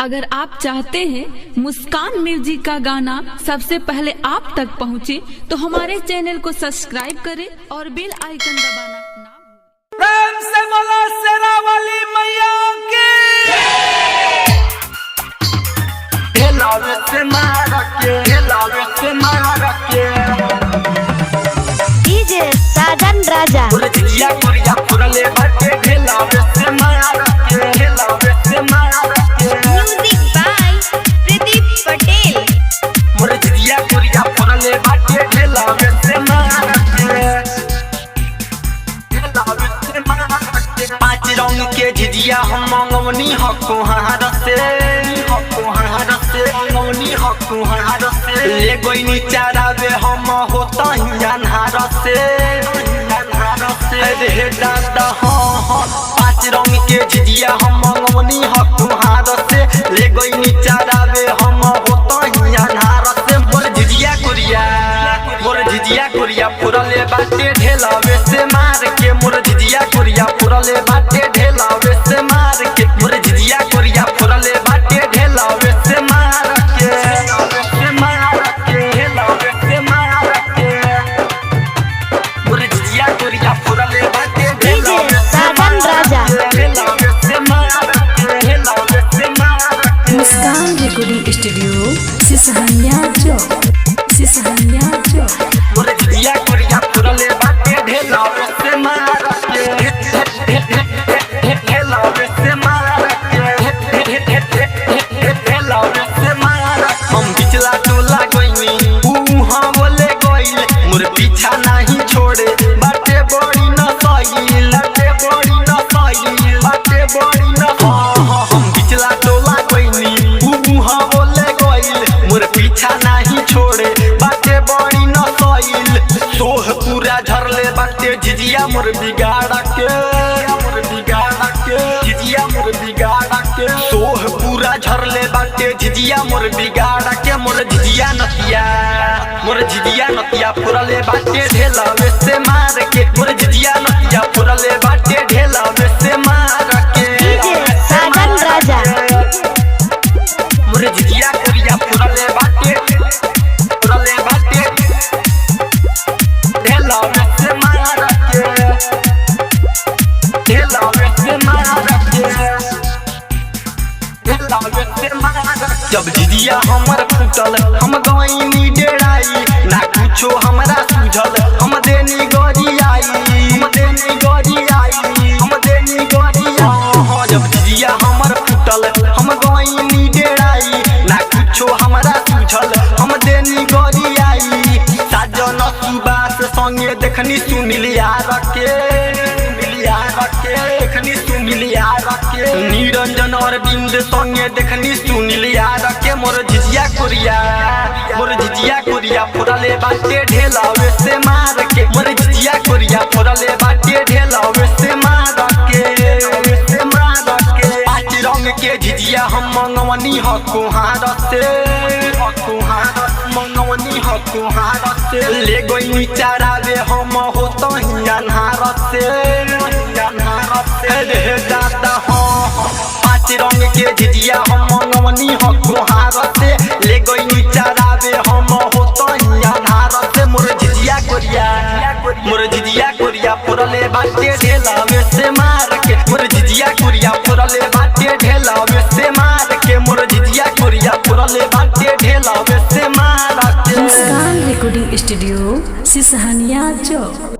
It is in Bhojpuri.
अगर आप चाहते हैं मुस्कान म्यूजिक का गाना सबसे पहले आप तक पहुंचे, तो हमारे चैनल को सब्सक्राइब करें और बेल आइकन दबाना ना भूलें। प्रेम से बोलो शेरावाली मैया की। हेलावे से मारा के डीजे साजन राजा जिया कुरिया पुरले भटे हेलावे से मारा के म्यूजिक बाय प्रदीप पटेल। मोर जिया कुरिया पुरले भटे हेलावे से मारा के पांच रंग के झिझिया हम मंगवनी हको हार से ले गोइनी चारावे हम होता ही अनहार से रे दादा हाँ पांच रंग के झिझिया हम मंगवनी हको हार से ले गोइनी चारावे हम होता ही अनहार से मोर झिझिया कुरिया पुरले बाटे ढेलावे से मार के मोर झिझिया कुरिया पुरले बाटे ढेलावे से मार के मोर झिझिया कुरिया पुरले बाटे ढेलावे से मार के मोर झिझिया कुरिया पुरले बाटे डीजे साजन राजा मुस्कान रिकॉर्डिंग स्टूडियो सिसहनिया चौक। मोर झिझिया कुरिया पुरले बाटे ढेलावे से मार के हम पिछला टोला गइनी हाँ बोले गइल मोर पीछा नहीं छोड़े बाटे बड़ी न सही हम पिछला टोला गइनी हाँ बोले गइल मोर पीछा नहीं छोड़े बाटे बड़ी न सही सोह पूरा झरले बाटे झिझिया मोर बिगाड़ के सोह पूरा झरले बाटे झिझिया मोर बिगाड़ के मोर झिझिया नतिया पुरले बाटे ढेलावे से मार के मोर झिझिया नतिया पुरले बाटे ढेलावे से मार के डीजे साजन राजा मोर झिझिया कुरिया पुरले बाटे ढेलावे से मार जब झिझिया हमर फूटल हम गइनी डेराई ना कुछो हमरा सूझल हम देनी गरियाई जब झिझिया हमर फूटल हम गइनी डेराई ना कुछो हमरा सूझल हम देनी गरियाई साजन सुबास संगे देखनी सुनिलिया रखे निरंजन अरविंद संगे देखनी सुनिलिया रखे मोर झिझिया कुरिया पुरले बाटे ढेलावे से मार के मोर झिझिया कुरिया पुरले बाटे ढेलावे से मार के पांच रंग के झिझिया हम मंगवनी हको हार से ले गोइनी चारावे हम होता ही अनहार से रे दादा हाँ पांच रंग के झिझिया हम मंगवनी हको हार से ले गोइनी चारावे हम होता ही अनहार से मोर झिझिया कुरिया पुरले बाटे ढेलावे से मार के मोर झिझिया कुरिया पुरले बाटे ढेलावे से मार के मोर झिझिया कुरिया पुरले बाटे ढेलावे से मार के मुस्कान रिकॉर्डिंग स्टूडियो सिसहनिया चौक।